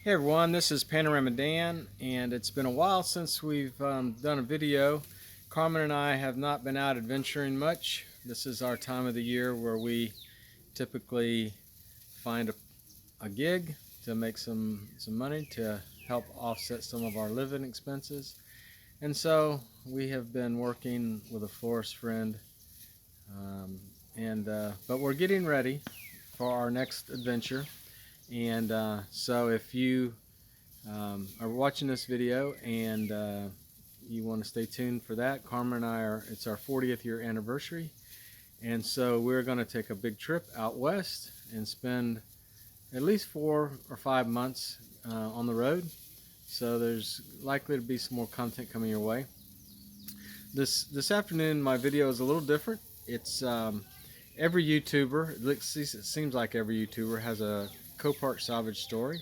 Hey everyone, this is PanoramaDan, and it's been a while since we've done a video. Carmen and I have not been out adventuring much. This is our time of the year where we typically find a gig to make some money to help offset some of our living expenses. And so we have been working with a florist friend, but we're getting ready for our next adventure. And so if you are watching this video and you want to stay tuned for that, Carmen and I it's our 40th year anniversary, and so we're going to take a big trip out west and spend at least 4 or 5 months on the road. So there's likely to be some more content coming your way. This afternoon my video is a little different. It's every YouTuber, it seems like every YouTuber has a Copart salvage story.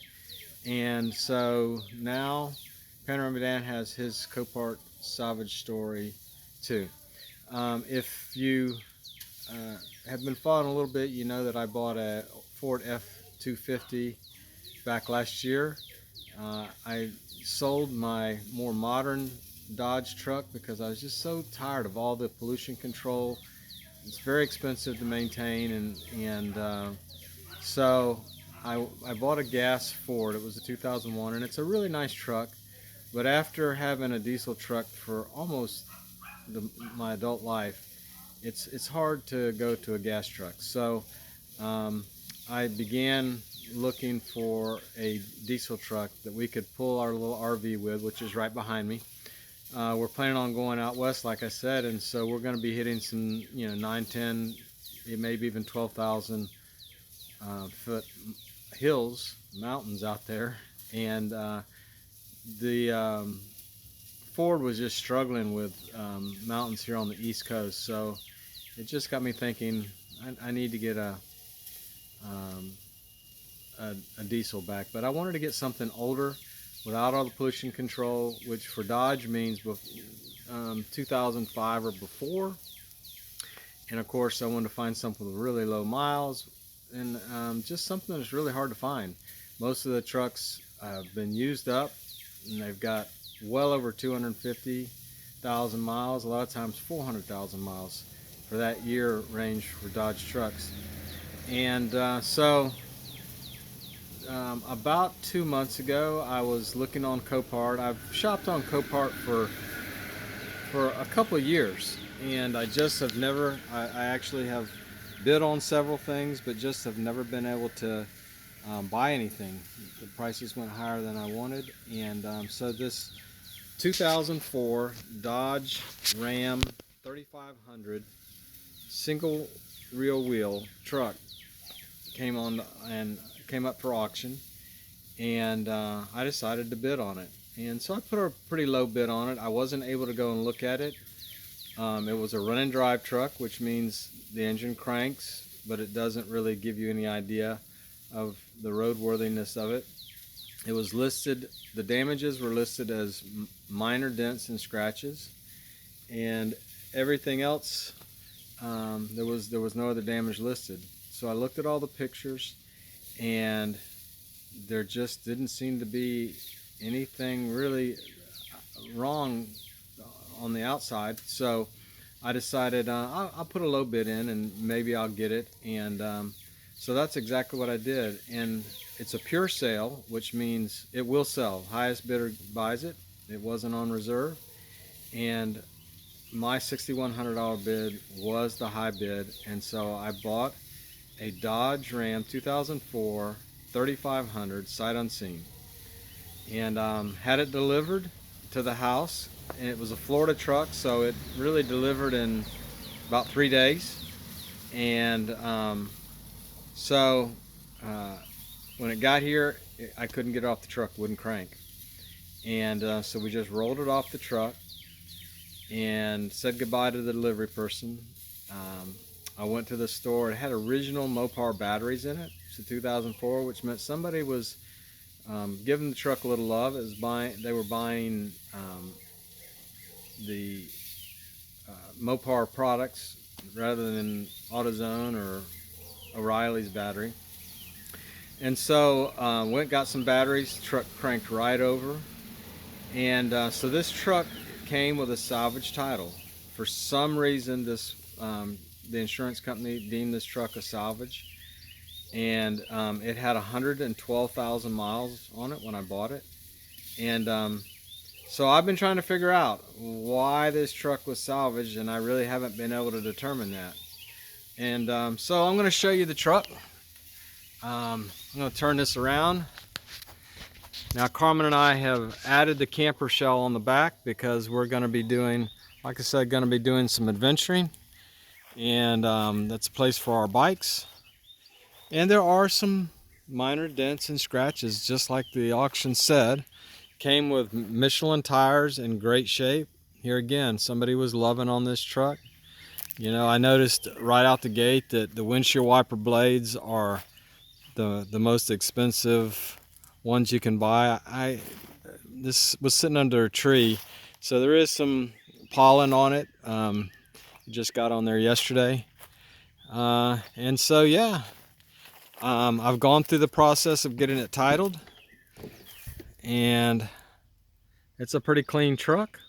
And so now PanoramaDan has his Copart salvage story too. If you have been following a little bit, you know that I bought a Ford F-250 back last year. I sold my more modern Dodge truck because I was just so tired of all the pollution control. It's very expensive to maintain, so I bought a gas Ford. It was a 2001, and it's a really nice truck. But after having a diesel truck for almost my adult life, it's hard to go to a gas truck. So I began looking for a diesel truck that we could pull our little RV with, which is right behind me. We're planning on going out west, like I said, and so we're going to be hitting some, 9, 10, maybe even 12,000 foot hills, mountains out there. And the Ford was just struggling with mountains here on the East Coast, so it just got me thinking I need to get um, a diesel back. But I wanted to get something older without all the pollution control, which for Dodge means 2005 or before. And of course I wanted to find something with really low miles, and just something that's really hard to find. Most of the trucks have been used up, and they've got well over 250,000 miles, a lot of times 400,000 miles for that year range for Dodge trucks. And about 2 months ago, I was looking on Copart. I've shopped on Copart for a couple of years, and I just have never, I actually have bid on several things, but just have never been able to buy anything. The prices went higher than I wanted, and so this 2004 Dodge Ram 3500 single rear wheel truck came up for auction, and I decided to bid on it. And so I put a pretty low bid on it. I wasn't able to go and look at it. It was a run and drive truck, which means the engine cranks, but it doesn't really give you any idea of the roadworthiness of it. It was listed, the damages were listed as minor dents and scratches, and everything else, there was no other damage listed. So I looked at all the pictures, and there just didn't seem to be anything really wrong on the outside. So I decided I'll put a low bid in, and maybe I'll get it. And so that's exactly what I did. And it's a pure sale, which means it will sell. Highest bidder buys it. It wasn't on reserve, and my $6,100 bid was the high bid. And so I bought a Dodge Ram 2004 3500 sight unseen, and had it delivered to the house. And it was a Florida truck, so it really delivered in about 3 days. And so when it got here, I couldn't get it off the truck, wouldn't crank. And so we just rolled it off the truck and said goodbye to the delivery person. I went to the store. It had original Mopar batteries in it. It's a 2004, which meant somebody was giving the truck a little love. They were buying the Mopar products rather than AutoZone or O'Reilly's battery. And so went got some batteries, truck cranked right over. And so this truck came with a salvage title. For some reason, the insurance company deemed this truck a salvage, and it had 112,000 miles on it when I bought it. And so I've been trying to figure out why this truck was salvaged, and I really haven't been able to determine that. And so I'm going to show you the truck. I'm going to turn this around. Now Carmen and I have added the camper shell on the back because we're going to be doing, like I said, going to be doing some adventuring, and that's a place for our bikes. And there are some minor dents and scratches, just like the auction said. Came with Michelin tires in great shape. Here again, somebody was loving on this truck. You know, I noticed right out the gate that the windshield wiper blades are the most expensive ones you can buy. This was sitting under a tree, so there is some pollen on it. Just got on there yesterday, and so yeah, I've gone through the process of getting it titled, and it's a pretty clean truck.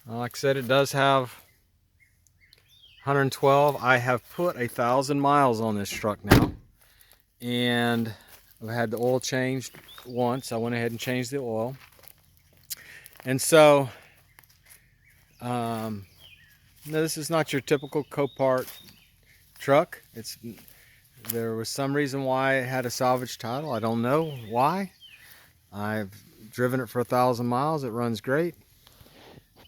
Like I said, it does have 112. I have put 1,000 miles on this truck now, and I've had the oil changed once. I went ahead and changed the oil. And so, no, this is not your typical Copart truck. There was some reason why it had a salvage title. I don't know why. I've driven it for 1,000 miles. It runs great.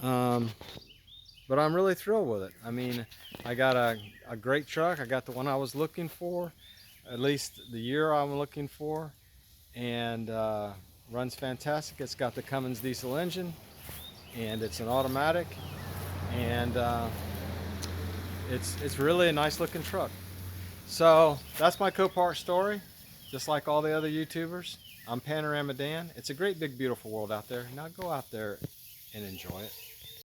But I'm really thrilled with it. I mean, I got a great truck. I got the one I was looking for, at least the year I'm looking for, and runs fantastic. It's got the Cummins diesel engine, and it's an automatic, and it's really a nice looking truck. So that's my Copart story, just like all the other YouTubers. I'm PanoramaDan. It's a great big beautiful world out there. Now go out there and enjoy it.